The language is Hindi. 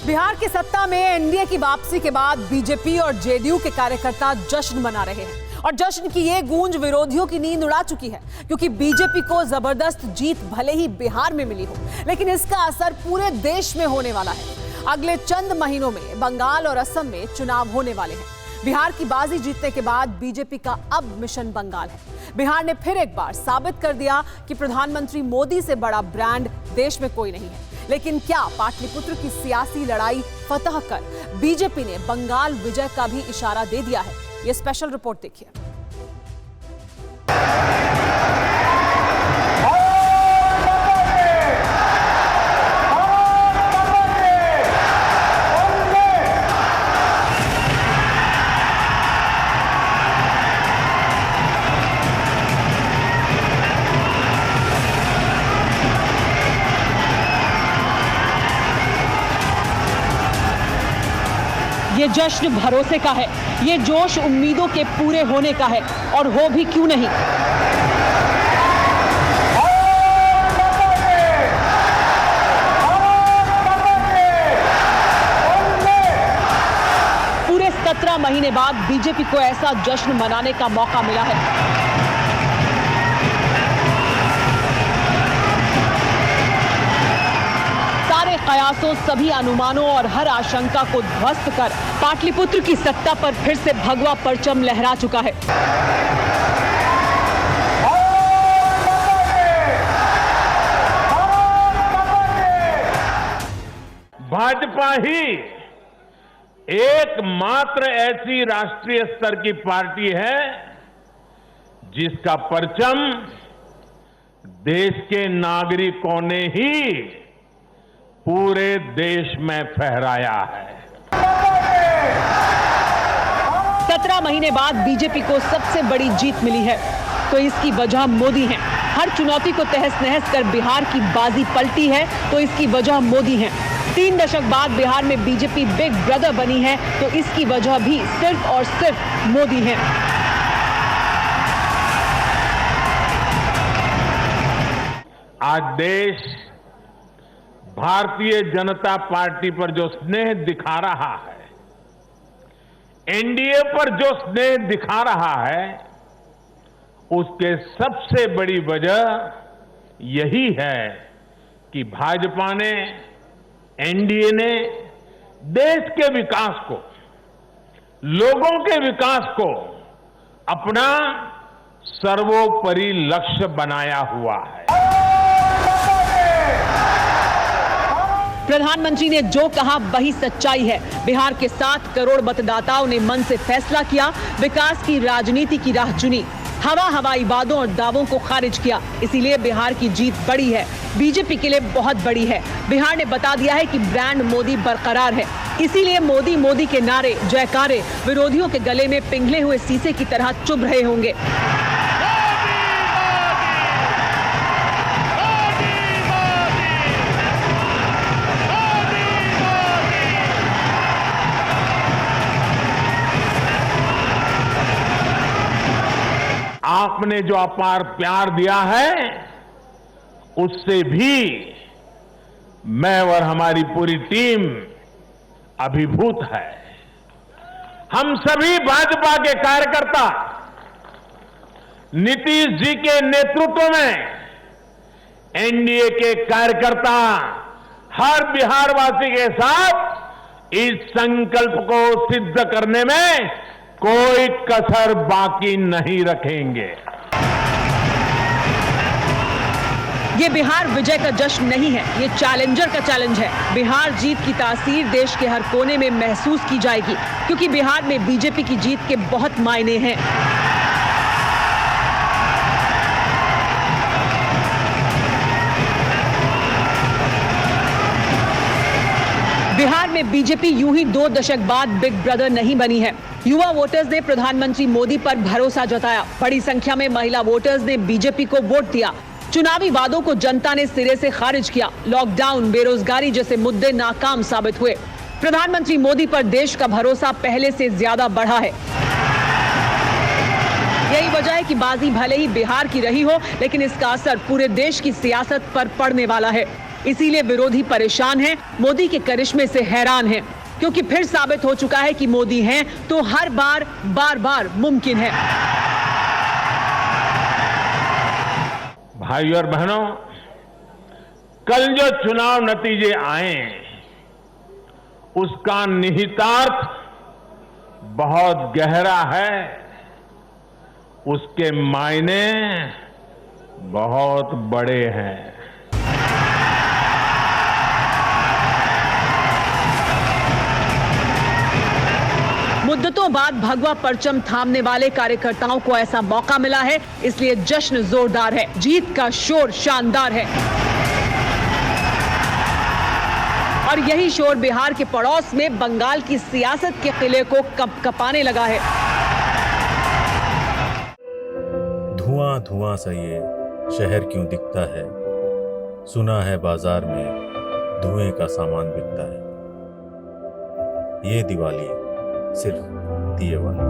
बिहार की सत्ता में एनडीए की वापसी के बाद बीजेपी और जेडीयू के कार्यकर्ता जश्न मना रहे हैं और जश्न की ये गूंज विरोधियों की नींद उड़ा चुकी है, क्योंकि बीजेपी को जबरदस्त जीत भले ही बिहार में मिली हो, लेकिन इसका असर पूरे देश में होने वाला है। अगले चंद महीनों में बंगाल और असम में चुनाव होने वाले हैं। बिहार की बाजी जीतने के बाद बीजेपी का अब मिशन बंगाल है। बिहार ने फिर एक बार साबित कर दिया कि प्रधानमंत्री मोदी से बड़ा ब्रांड देश में कोई नहीं है। लेकिन क्या पाटलिपुत्र की सियासी लड़ाई फतह कर बीजेपी ने बंगाल विजय का भी इशारा दे दिया है? ये स्पेशल रिपोर्ट देखिए। ये जश्न भरोसे का है, ये जोश उम्मीदों के पूरे होने का है, और हो भी क्यों नहीं। पूरे 17 महीने बाद बीजेपी को ऐसा जश्न मनाने का मौका मिला है। कयासों, सभी अनुमानों और हर आशंका को ध्वस्त कर पाटलिपुत्र की सत्ता पर फिर से भगवा परचम लहरा चुका है। भाजपा ही एकमात्र ऐसी राष्ट्रीय स्तर की पार्टी है जिसका परचम देश के नागरिकों ने ही पूरे देश में फहराया है। 17 महीने बाद बीजेपी को सबसे बड़ी जीत मिली है, तो इसकी वजह मोदी है। हर चुनौती को तहस नहस कर बिहार की बाजी पलटी है, तो इसकी वजह मोदी है। 3 दशक बाद बिहार में बीजेपी बिग ब्रदर बनी है, तो इसकी वजह भी सिर्फ और सिर्फ मोदी है। आज देश भारतीय जनता पार्टी पर जो स्नेह दिखा रहा है, एनडीए पर जो स्नेह दिखा रहा है, उसके सबसे बड़ी वजह यही है कि भाजपा ने, एनडीए ने देश के विकास को, लोगों के विकास को अपना सर्वोपरि लक्ष्य बनाया हुआ है। प्रधानमंत्री ने जो कहा वही सच्चाई है। बिहार के 7 करोड़ मतदाताओं ने मन से फैसला किया, विकास की राजनीति की राह चुनी, हवाई वादों और दावों को खारिज किया। इसीलिए बिहार की जीत बड़ी है, बीजेपी के लिए बहुत बड़ी है। बिहार ने बता दिया है कि ब्रांड मोदी बरकरार है। इसीलिए मोदी मोदी के नारे, जयकारे विरोधियों के गले में पिघले हुए शीशे की तरह चुभ रहे होंगे। आपने जो अपार प्यार दिया है, उससे भी मैं और हमारी पूरी टीम अभिभूत है। हम सभी भाजपा के कार्यकर्ता नीतीश जी के नेतृत्व में, एनडीए के कार्यकर्ता हर बिहारवासी के साथ इस संकल्प को सिद्ध करने में कोई कसर बाकी नहीं रखेंगे। ये बिहार विजय का जश्न नहीं है, ये चैलेंजर का चैलेंज है। बिहार जीत की तासीर देश के हर कोने में महसूस की जाएगी, क्योंकि बिहार में बीजेपी की जीत के बहुत मायने हैं। बिहार में बीजेपी यूं ही 2 दशक बाद बिग ब्रदर नहीं बनी है। युवा वोटर्स ने प्रधानमंत्री मोदी पर भरोसा जताया। बड़ी संख्या में महिला वोटर्स ने बीजेपी को वोट दिया। चुनावी वादों को जनता ने सिरे से खारिज किया। लॉकडाउन, बेरोजगारी जैसे मुद्दे नाकाम साबित हुए। प्रधानमंत्री मोदी पर देश का भरोसा पहले से ज्यादा बढ़ा है। यही वजह है कि बाजी भले ही बिहार की रही हो, लेकिन इसका असर पूरे देश की सियासत पर पड़ने वाला है। इसीलिए विरोधी परेशान हैं, मोदी के करिश्मे से हैरान हैं, क्योंकि फिर साबित हो चुका है कि मोदी हैं तो हर बार बार बार मुमकिन है। भाई और बहनों, कल जो चुनाव नतीजे आए उसका निहितार्थ बहुत गहरा है, उसके मायने बहुत बड़े हैं। मुद्दतों बाद भगवा परचम थामने वाले कार्यकर्ताओं को ऐसा मौका मिला है, इसलिए जश्न जोरदार है, जीत का शोर शानदार है। और यही शोर बिहार के पड़ोस में बंगाल की सियासत के किले को कपकपाने लगा है। धुआं धुआं सा ये शहर क्यों दिखता है, सुना है बाजार में धुएं का सामान बिकता है। ये दिवाली सिर्फ दिए वाली।